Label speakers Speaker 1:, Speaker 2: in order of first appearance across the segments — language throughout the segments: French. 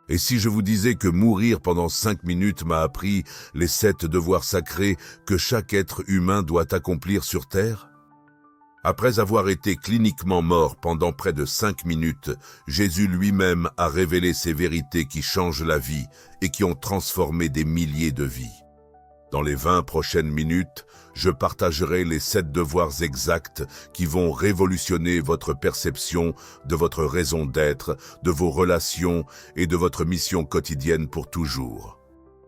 Speaker 1: Et si je vous disais que mourir pendant 5 minutes m'a appris les 7 devoirs sacrés que chaque être humain doit accomplir sur Terre? Après avoir été cliniquement mort pendant près de 5 minutes, Jésus lui-même a révélé ces vérités qui changent la vie et qui ont transformé des milliers de vies. Dans les 20 prochaines minutes, je partagerai les 7 devoirs exacts qui vont révolutionner votre perception de votre raison d'être, de vos relations et de votre mission quotidienne pour toujours.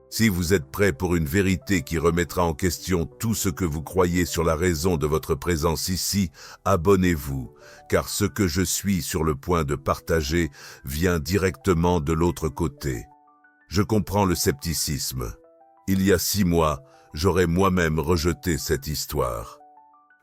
Speaker 1: Si vous êtes prêt pour une vérité qui remettra en question tout ce que vous croyez sur la raison de votre présence ici, abonnez-vous, car ce que je suis sur le point de partager vient directement de l'autre côté. Je comprends le scepticisme. Il y a 6 mois, j'aurais moi-même rejeté cette histoire.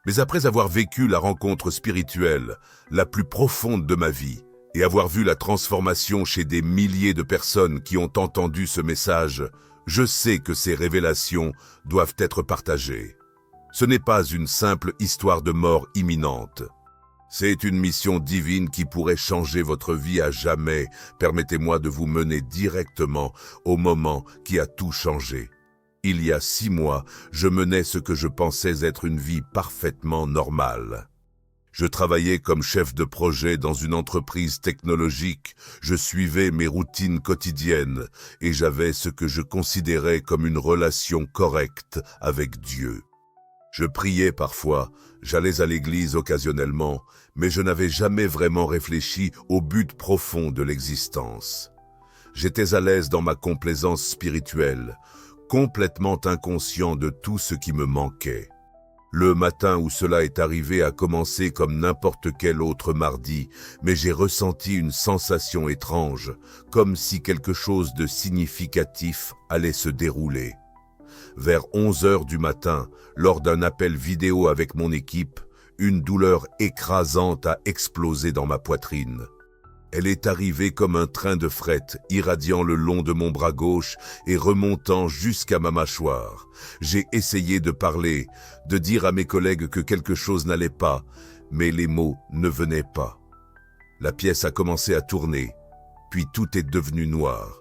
Speaker 1: Mais après avoir vécu la rencontre spirituelle la plus profonde de ma vie, et avoir vu la transformation chez des milliers de personnes qui ont entendu ce message, je sais que ces révélations doivent être partagées. Ce n'est pas une simple histoire de mort imminente. C'est une mission divine qui pourrait changer votre vie à jamais. Permettez-moi de vous mener directement au moment qui a tout changé. Il y a 6 mois, je menais ce que je pensais être une vie parfaitement normale. Je travaillais comme chef de projet dans une entreprise technologique, je suivais mes routines quotidiennes et j'avais ce que je considérais comme une relation correcte avec Dieu. Je priais parfois, j'allais à l'église occasionnellement, mais je n'avais jamais vraiment réfléchi au but profond de l'existence. J'étais à l'aise dans ma complaisance spirituelle, complètement inconscient de tout ce qui me manquait. Le matin où cela est arrivé a commencé comme n'importe quel autre mardi, mais j'ai ressenti une sensation étrange, comme si quelque chose de significatif allait se dérouler. Vers 11 heures du matin, lors d'un appel vidéo avec mon équipe, une douleur écrasante a explosé dans ma poitrine. Elle est arrivée comme un train de fret, irradiant le long de mon bras gauche et remontant jusqu'à ma mâchoire. J'ai essayé de parler, de dire à mes collègues que quelque chose n'allait pas, mais les mots ne venaient pas. La pièce a commencé à tourner, puis tout est devenu noir.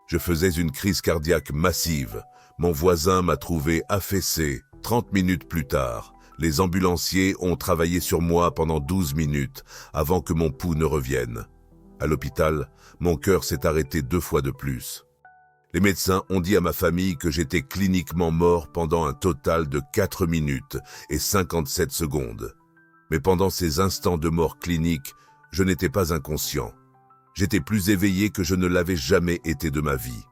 Speaker 1: Je faisais une crise cardiaque massive. Mon voisin m'a trouvé affaissé. 30 minutes plus tard, les ambulanciers ont travaillé sur moi pendant 12 minutes avant que mon pouls ne revienne. À l'hôpital, mon cœur s'est arrêté 2 fois de plus. Les médecins ont dit à ma famille que j'étais cliniquement mort pendant un total de 4 minutes et 57 secondes. Mais pendant ces instants de mort clinique, je n'étais pas inconscient. J'étais plus éveillé que je ne l'avais jamais été de ma vie.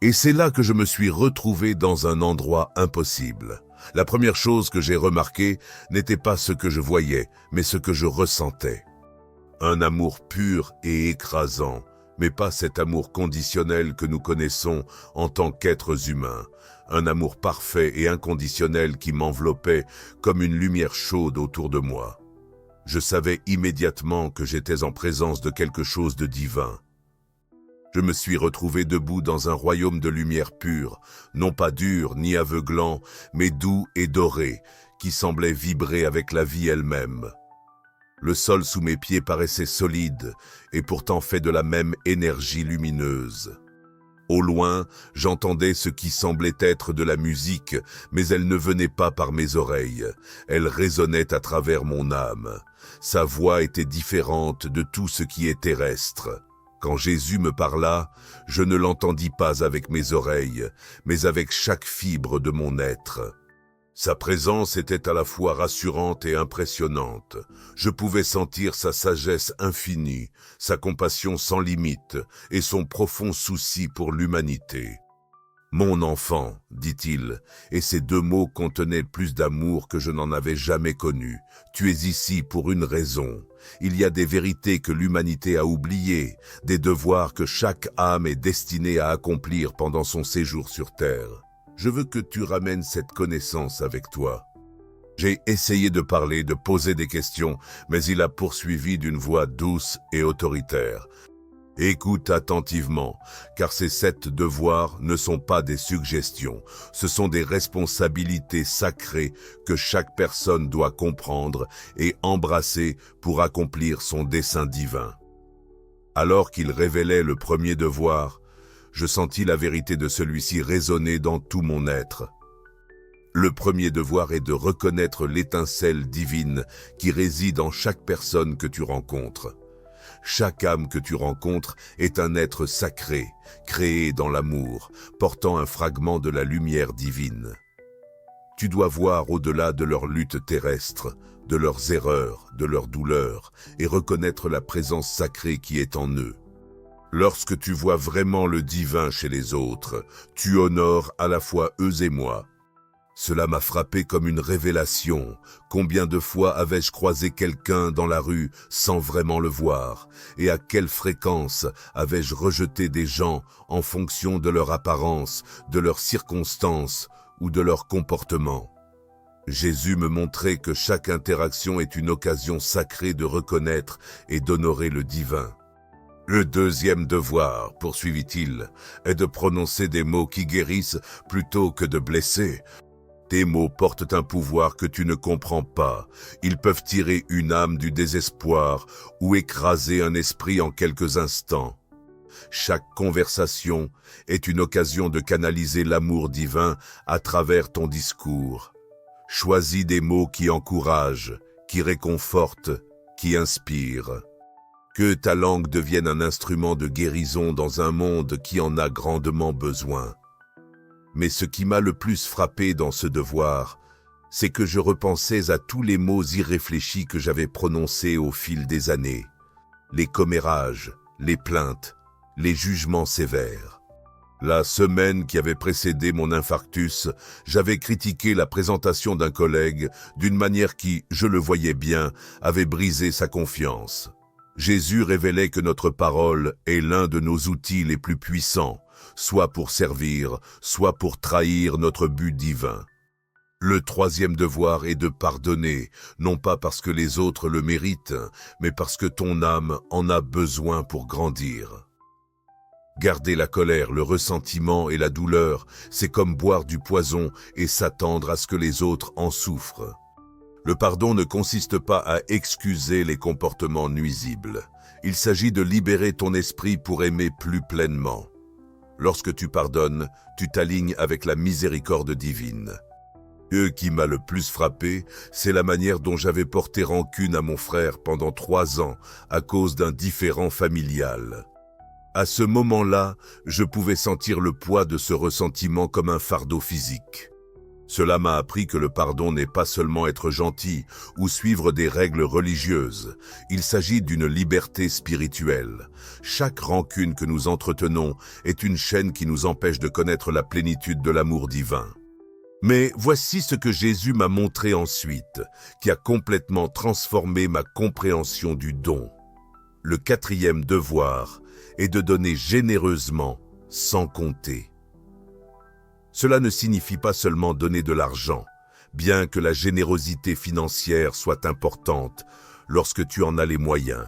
Speaker 1: Et c'est là que je me suis retrouvé dans un endroit impossible. La première chose que j'ai remarquée n'était pas ce que je voyais, mais ce que je ressentais. Un amour pur et écrasant, mais pas cet amour conditionnel que nous connaissons en tant qu'êtres humains. Un amour parfait et inconditionnel qui m'enveloppait comme une lumière chaude autour de moi. Je savais immédiatement que j'étais en présence de quelque chose de divin. Je me suis retrouvé debout dans un royaume de lumière pure, non pas dur ni aveuglant, mais doux et doré, qui semblait vibrer avec la vie elle-même. Le sol sous mes pieds paraissait solide et pourtant fait de la même énergie lumineuse. Au loin, j'entendais ce qui semblait être de la musique, mais elle ne venait pas par mes oreilles. Elle résonnait à travers mon âme. Sa voix était différente de tout ce qui est terrestre. Quand Jésus me parla, je ne l'entendis pas avec mes oreilles, mais avec chaque fibre de mon être. Sa présence était à la fois rassurante et impressionnante. Je pouvais sentir sa sagesse infinie, sa compassion sans limite et son profond souci pour l'humanité. « Mon enfant », dit-il, et ces 2 mots contenaient plus d'amour que je n'en avais jamais connu. « Tu es ici pour une raison. Il y a des vérités que l'humanité a oubliées, des devoirs que chaque âme est destinée à accomplir pendant son séjour sur Terre. Je veux que tu ramènes cette connaissance avec toi. » J'ai essayé de parler, de poser des questions, mais il a poursuivi d'une voix douce et autoritaire. « Écoute attentivement, car ces 7 devoirs ne sont pas des suggestions, ce sont des responsabilités sacrées que chaque personne doit comprendre et embrasser pour accomplir son dessein divin. Alors qu'il révélait le premier devoir, je sentis la vérité de celui-ci résonner dans tout mon être. Le premier devoir est de reconnaître l'étincelle divine qui réside en chaque personne que tu rencontres. Chaque âme que tu rencontres est un être sacré, créé dans l'amour, portant un fragment de la lumière divine. Tu dois voir au-delà de leur lutte terrestre, de leurs erreurs, de leurs douleurs, et reconnaître la présence sacrée qui est en eux. Lorsque tu vois vraiment le divin chez les autres, tu honores à la fois eux et moi. Cela m'a frappé comme une révélation. Combien de fois avais-je croisé quelqu'un dans la rue sans vraiment le voir? Et à quelle fréquence avais-je rejeté des gens en fonction de leur apparence, de leurs circonstances ou de leur comportement? Jésus me montrait que chaque interaction est une occasion sacrée de reconnaître et d'honorer le divin. Le deuxième devoir, poursuivit-il, est de prononcer des mots qui guérissent plutôt que de blesser. Tes mots portent un pouvoir que tu ne comprends pas. Ils peuvent tirer une âme du désespoir ou écraser un esprit en quelques instants. Chaque conversation est une occasion de canaliser l'amour divin à travers ton discours. Choisis des mots qui encouragent, qui réconfortent, qui inspirent. Que ta langue devienne un instrument de guérison dans un monde qui en a grandement besoin. Mais ce qui m'a le plus frappé dans ce devoir, c'est que je repensais à tous les mots irréfléchis que j'avais prononcés au fil des années. Les commérages, les plaintes, les jugements sévères. La semaine qui avait précédé mon infarctus, j'avais critiqué la présentation d'un collègue d'une manière qui, je le voyais bien, avait brisé sa confiance. Jésus révélait que notre parole est l'un de nos outils les plus puissants, soit pour servir, soit pour trahir notre but divin. Le troisième devoir est de pardonner, non pas parce que les autres le méritent, mais parce que ton âme en a besoin pour grandir. Garder la colère, le ressentiment et la douleur, c'est comme boire du poison et s'attendre à ce que les autres en souffrent. Le pardon ne consiste pas à excuser les comportements nuisibles. Il s'agit de libérer ton esprit pour aimer plus pleinement. Lorsque tu pardonnes, tu t'alignes avec la miséricorde divine. Ce qui m'a le plus frappé, c'est la manière dont j'avais porté rancune à mon frère pendant 3 ans à cause d'un différend familial. À ce moment-là, je pouvais sentir le poids de ce ressentiment comme un fardeau physique. Cela m'a appris que le pardon n'est pas seulement être gentil ou suivre des règles religieuses. Il s'agit d'une liberté spirituelle. Chaque rancune que nous entretenons est une chaîne qui nous empêche de connaître la plénitude de l'amour divin. Mais voici ce que Jésus m'a montré ensuite, qui a complètement transformé ma compréhension du don. Le quatrième devoir est de donner généreusement, sans compter. Cela ne signifie pas seulement donner de l'argent, bien que la générosité financière soit importante lorsque tu en as les moyens.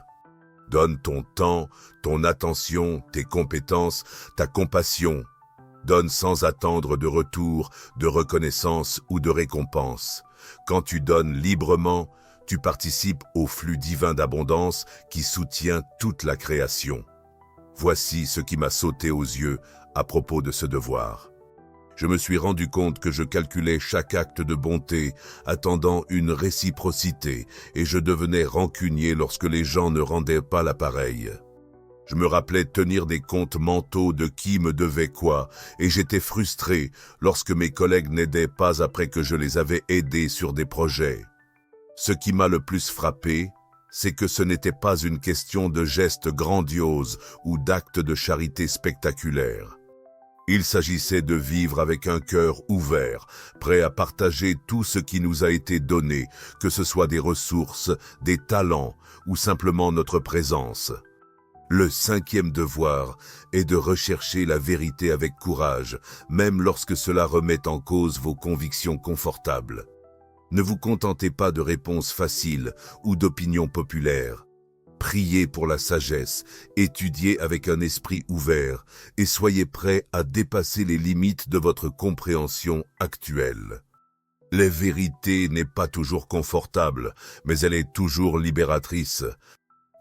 Speaker 1: Donne ton temps, ton attention, tes compétences, ta compassion. Donne sans attendre de retour, de reconnaissance ou de récompense. Quand tu donnes librement, tu participes au flux divin d'abondance qui soutient toute la création. Voici ce qui m'a sauté aux yeux à propos de ce devoir. Je me suis rendu compte que je calculais chaque acte de bonté, attendant une réciprocité, et je devenais rancunier lorsque les gens ne rendaient pas l'appareil. Je me rappelais tenir des comptes mentaux de qui me devait quoi, et j'étais frustré lorsque mes collègues n'aidaient pas après que je les avais aidés sur des projets. Ce qui m'a le plus frappé, c'est que ce n'était pas une question de gestes grandioses ou d'actes de charité spectaculaires. Il s'agissait de vivre avec un cœur ouvert, prêt à partager tout ce qui nous a été donné, que ce soit des ressources, des talents ou simplement notre présence. Le cinquième devoir est de rechercher la vérité avec courage, même lorsque cela remet en cause vos convictions confortables. Ne vous contentez pas de réponses faciles ou d'opinions populaires. Priez pour la sagesse, étudiez avec un esprit ouvert et soyez prêts à dépasser les limites de votre compréhension actuelle. La vérité n'est pas toujours confortable, mais elle est toujours libératrice.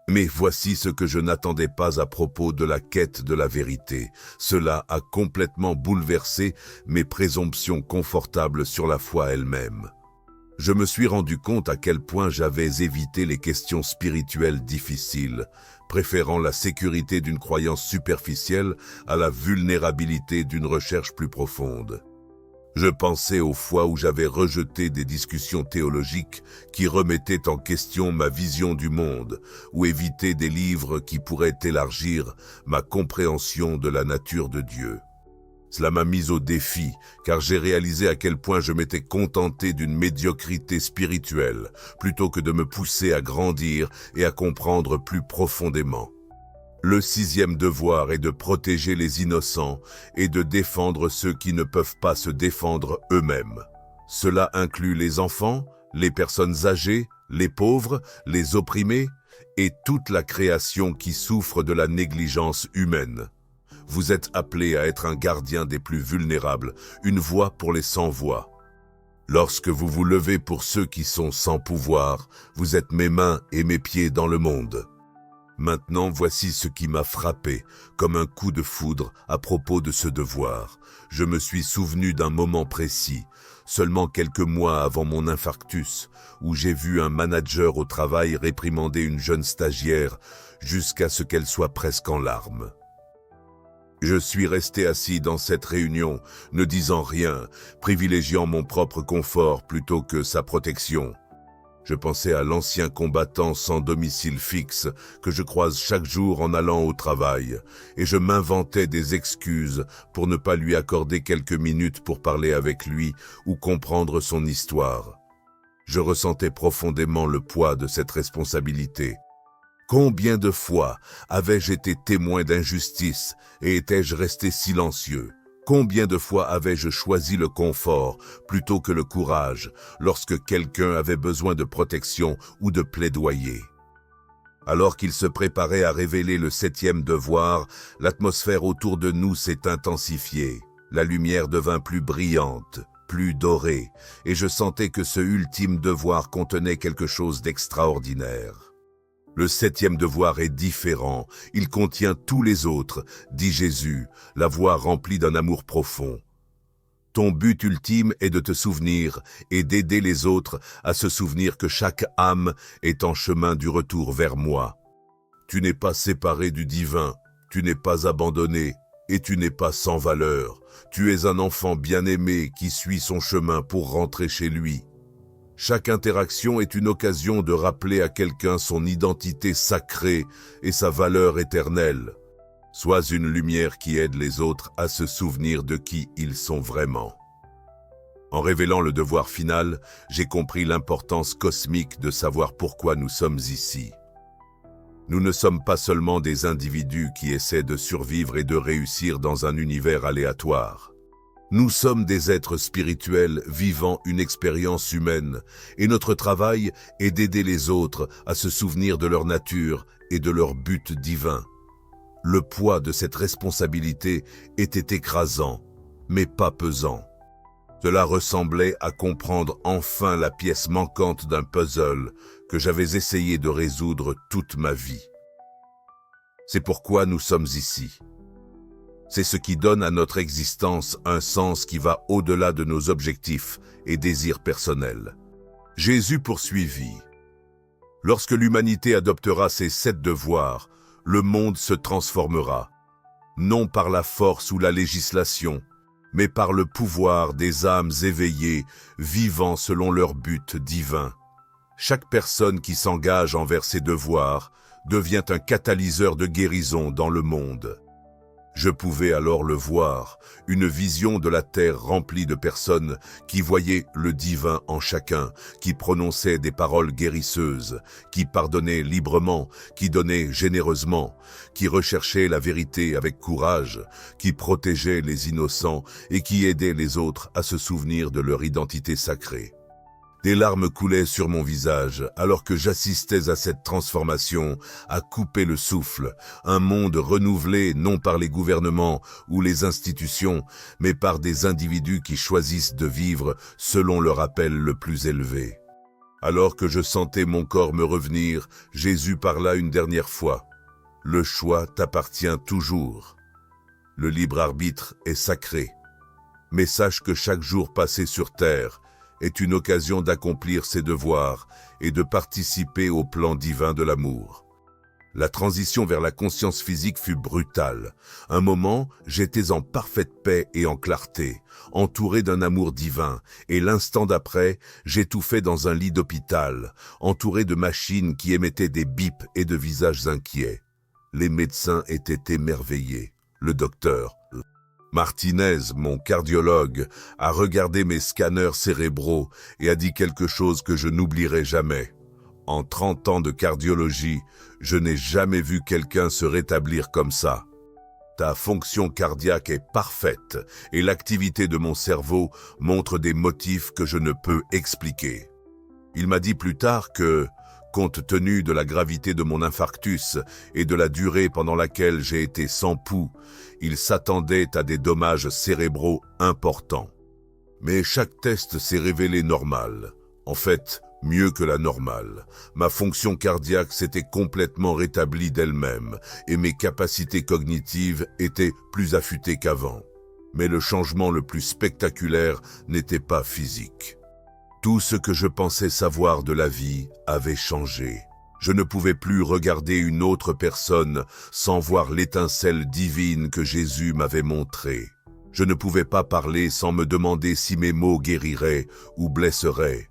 Speaker 1: Mais voici ce que je n'attendais pas à propos de la quête de la vérité. Cela a complètement bouleversé mes présomptions confortables sur la foi elle-même. Je me suis rendu compte à quel point j'avais évité les questions spirituelles difficiles, préférant la sécurité d'une croyance superficielle à la vulnérabilité d'une recherche plus profonde. Je pensais aux fois où j'avais rejeté des discussions théologiques qui remettaient en question ma vision du monde, ou évité des livres qui pourraient élargir ma compréhension de la nature de Dieu. Cela m'a mis au défi, car j'ai réalisé à quel point je m'étais contenté d'une médiocrité spirituelle, plutôt que de me pousser à grandir et à comprendre plus profondément. Le 6e devoir est de protéger les innocents et de défendre ceux qui ne peuvent pas se défendre eux-mêmes. Cela inclut les enfants, les personnes âgées, les pauvres, les opprimés et toute la création qui souffre de la négligence humaine. Vous êtes appelés à être un gardien des plus vulnérables, une voix pour les sans-voix. Lorsque vous vous levez pour ceux qui sont sans pouvoir, vous êtes mes mains et mes pieds dans le monde. Maintenant, voici ce qui m'a frappé, comme un coup de foudre à propos de ce devoir. Je me suis souvenu d'un moment précis, seulement quelques mois avant mon infarctus, où j'ai vu un manager au travail réprimander une jeune stagiaire jusqu'à ce qu'elle soit presque en larmes. Je suis resté assis dans cette réunion, ne disant rien, privilégiant mon propre confort plutôt que sa protection. Je pensais à l'ancien combattant sans domicile fixe que je croise chaque jour en allant au travail, et je m'inventais des excuses pour ne pas lui accorder quelques minutes pour parler avec lui ou comprendre son histoire. Je ressentais profondément le poids de cette responsabilité. Combien de fois avais-je été témoin d'injustice et étais-je resté silencieux? Combien de fois avais-je choisi le confort plutôt que le courage lorsque quelqu'un avait besoin de protection ou de plaidoyer? Alors qu'il se préparait à révéler le 7e devoir, l'atmosphère autour de nous s'est intensifiée. La lumière devint plus brillante, plus dorée, et je sentais que ce ultime devoir contenait quelque chose d'extraordinaire. Le 7e devoir est différent, il contient tous les autres, dit Jésus, la voix remplie d'un amour profond. Ton but ultime est de te souvenir et d'aider les autres à se souvenir que chaque âme est en chemin du retour vers moi. Tu n'es pas séparé du divin, tu n'es pas abandonné et tu n'es pas sans valeur. Tu es un enfant bien-aimé qui suit son chemin pour rentrer chez lui. Chaque interaction est une occasion de rappeler à quelqu'un son identité sacrée et sa valeur éternelle. Sois une lumière qui aide les autres à se souvenir de qui ils sont vraiment. En révélant le devoir final, j'ai compris l'importance cosmique de savoir pourquoi nous sommes ici. Nous ne sommes pas seulement des individus qui essaient de survivre et de réussir dans un univers aléatoire. Nous sommes des êtres spirituels vivant une expérience humaine et notre travail est d'aider les autres à se souvenir de leur nature et de leur but divin. Le poids de cette responsabilité était écrasant, mais pas pesant. Cela ressemblait à comprendre enfin la pièce manquante d'un puzzle que j'avais essayé de résoudre toute ma vie. C'est pourquoi nous sommes ici. C'est ce qui donne à notre existence un sens qui va au-delà de nos objectifs et désirs personnels. Jésus poursuivit. Lorsque l'humanité adoptera ces 7 devoirs, le monde se transformera, non par la force ou la législation, mais par le pouvoir des âmes éveillées, vivant selon leur but divin. Chaque personne qui s'engage envers ces devoirs devient un catalyseur de guérison dans le monde. Je pouvais alors le voir, une vision de la terre remplie de personnes qui voyaient le divin en chacun, qui prononçaient des paroles guérisseuses, qui pardonnaient librement, qui donnaient généreusement, qui recherchaient la vérité avec courage, qui protégeaient les innocents et qui aidaient les autres à se souvenir de leur identité sacrée. Des larmes coulaient sur mon visage alors que j'assistais à cette transformation, à couper le souffle, un monde renouvelé non par les gouvernements ou les institutions, mais par des individus qui choisissent de vivre selon leur appel le plus élevé. Alors que je sentais mon corps me revenir, Jésus parla une dernière fois. Le choix t'appartient toujours. Le libre arbitre est sacré. Mais sache que chaque jour passé sur terre est une occasion d'accomplir ses devoirs et de participer au plan divin de l'amour. La transition vers la conscience physique fut brutale. Un moment, j'étais en parfaite paix et en clarté, entouré d'un amour divin, et l'instant d'après, j'étouffais dans un lit d'hôpital, entouré de machines qui émettaient des bips et de visages inquiets. Les médecins étaient émerveillés. Le docteur Martinez, mon cardiologue, a regardé mes scanners cérébraux et a dit quelque chose que je n'oublierai jamais. En 30 ans de cardiologie, je n'ai jamais vu quelqu'un se rétablir comme ça. Ta fonction cardiaque est parfaite et l'activité de mon cerveau montre des motifs que je ne peux expliquer. Il m'a dit plus tard que, compte tenu de la gravité de mon infarctus et de la durée pendant laquelle j'ai été sans pouls, il s'attendait à des dommages cérébraux importants. Mais chaque test s'est révélé normal. En fait, mieux que la normale. Ma fonction cardiaque s'était complètement rétablie d'elle-même et mes capacités cognitives étaient plus affûtées qu'avant. Mais le changement le plus spectaculaire n'était pas physique. Tout ce que je pensais savoir de la vie avait changé. Je ne pouvais plus regarder une autre personne sans voir l'étincelle divine que Jésus m'avait montrée. Je ne pouvais pas parler sans me demander si mes mots guériraient ou blesseraient.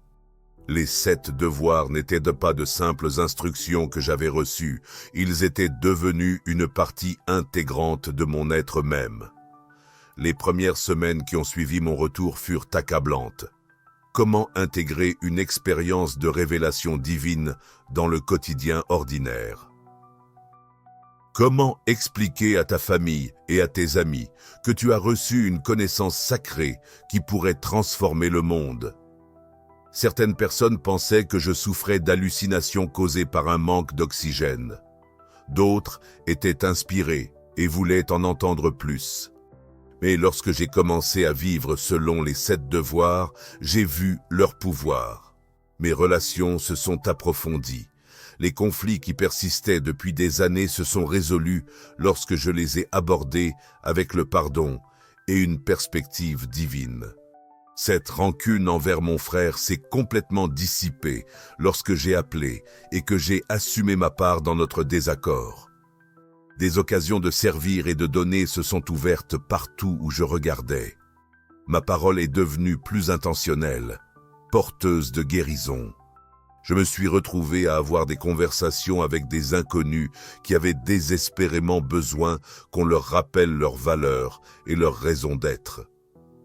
Speaker 1: Les 7 devoirs n'étaient pas de simples instructions que j'avais reçues, ils étaient devenus une partie intégrante de mon être même. Les premières semaines qui ont suivi mon retour furent accablantes. Comment intégrer une expérience de révélation divine dans le quotidien ordinaire? Comment expliquer à ta famille et à tes amis que tu as reçu une connaissance sacrée qui pourrait transformer le monde? Certaines personnes pensaient que je souffrais d'hallucinations causées par un manque d'oxygène. D'autres étaient inspirés et voulaient en entendre plus. Mais lorsque j'ai commencé à vivre selon les 7 devoirs, j'ai vu leur pouvoir. Mes relations se sont approfondies. Les conflits qui persistaient depuis des années se sont résolus lorsque je les ai abordés avec le pardon et une perspective divine. Cette rancune envers mon frère s'est complètement dissipée lorsque j'ai appelé et que j'ai assumé ma part dans notre désaccord. Des occasions de servir et de donner se sont ouvertes partout où je regardais. Ma parole est devenue plus intentionnelle, porteuse de guérison. Je me suis retrouvé à avoir des conversations avec des inconnus qui avaient désespérément besoin qu'on leur rappelle leurs valeurs et leur raison d'être.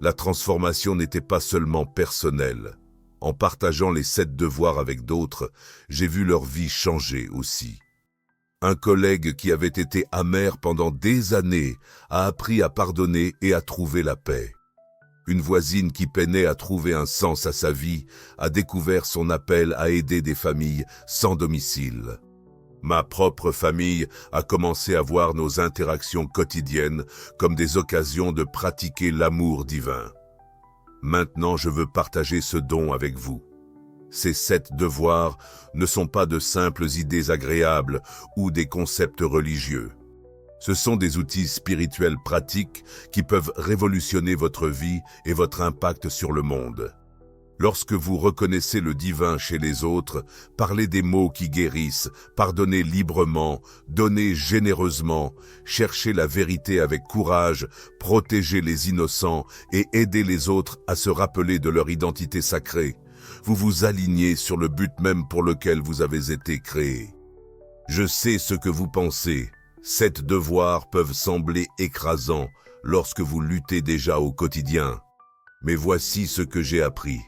Speaker 1: La transformation n'était pas seulement personnelle. En partageant les 7 devoirs avec d'autres, j'ai vu leur vie changer aussi. Un collègue qui avait été amer pendant des années a appris à pardonner et à trouver la paix. Une voisine qui peinait à trouver un sens à sa vie a découvert son appel à aider des familles sans domicile. Ma propre famille a commencé à voir nos interactions quotidiennes comme des occasions de pratiquer l'amour divin. Maintenant, je veux partager ce don avec vous. Ces 7 devoirs ne sont pas de simples idées agréables ou des concepts religieux. Ce sont des outils spirituels pratiques qui peuvent révolutionner votre vie et votre impact sur le monde. Lorsque vous reconnaissez le divin chez les autres, parlez des mots qui guérissent, pardonnez librement, donnez généreusement, cherchez la vérité avec courage, protégez les innocents et aidez les autres à se rappeler de leur identité sacrée. Vous vous alignez sur le but même pour lequel vous avez été créés. Je sais ce que vous pensez. 7 devoirs peuvent sembler écrasants lorsque vous luttez déjà au quotidien. Mais voici ce que j'ai appris.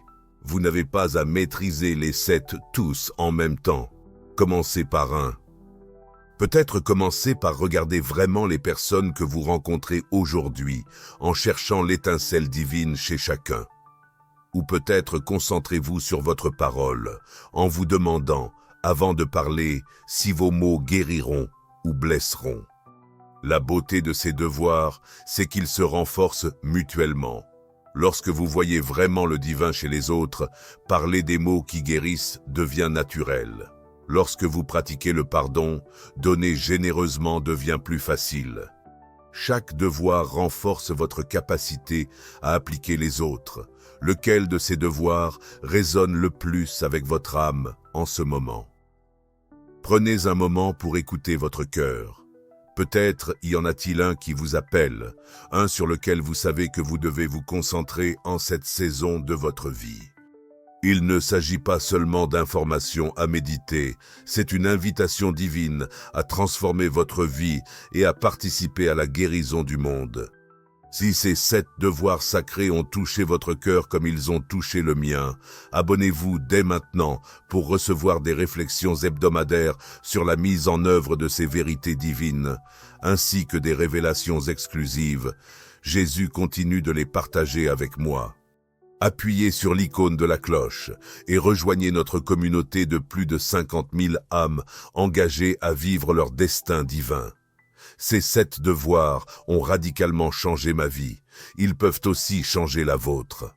Speaker 1: Vous n'avez pas à maîtriser les 7 tous en même temps. Commencez par un. Peut-être commencez par regarder vraiment les personnes que vous rencontrez aujourd'hui, en cherchant l'étincelle divine chez chacun. Ou peut-être concentrez-vous sur votre parole, en vous demandant, avant de parler, si vos mots guériront ou blesseront. La beauté de ces devoirs, c'est qu'ils se renforcent mutuellement. Lorsque vous voyez vraiment le divin chez les autres, parler des mots qui guérissent devient naturel. Lorsque vous pratiquez le pardon, donner généreusement devient plus facile. Chaque devoir renforce votre capacité à appliquer les autres. Lequel de ces devoirs résonne le plus avec votre âme en ce moment? Prenez un moment pour écouter votre cœur. Peut-être y en a-t-il un qui vous appelle, un sur lequel vous savez que vous devez vous concentrer en cette saison de votre vie. Il ne s'agit pas seulement d'informations à méditer, c'est une invitation divine à transformer votre vie et à participer à la guérison du monde. Si ces 7 devoirs sacrés ont touché votre cœur comme ils ont touché le mien, abonnez-vous dès maintenant pour recevoir des réflexions hebdomadaires sur la mise en œuvre de ces vérités divines, ainsi que des révélations exclusives. Jésus continue de les partager avec moi. Appuyez sur l'icône de la cloche et rejoignez notre communauté de plus de 50 000 âmes engagées à vivre leur destin divin. Ces 7 devoirs ont radicalement changé ma vie. Ils peuvent aussi changer la vôtre.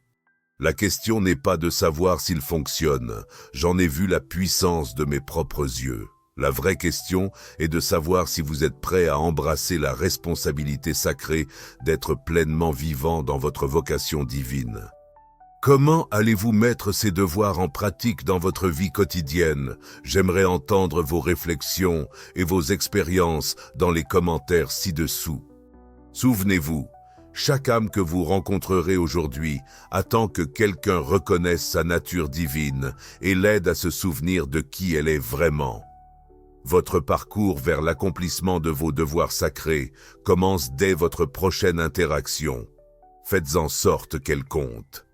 Speaker 1: La question n'est pas de savoir s'ils fonctionnent. J'en ai vu la puissance de mes propres yeux. La vraie question est de savoir si vous êtes prêt à embrasser la responsabilité sacrée d'être pleinement vivant dans votre vocation divine. Comment allez-vous mettre ces devoirs en pratique dans votre vie quotidienne? J'aimerais entendre vos réflexions et vos expériences dans les commentaires ci-dessous. Souvenez-vous, chaque âme que vous rencontrerez aujourd'hui attend que quelqu'un reconnaisse sa nature divine et l'aide à se souvenir de qui elle est vraiment. Votre parcours vers l'accomplissement de vos devoirs sacrés commence dès votre prochaine interaction. Faites en sorte qu'elle compte.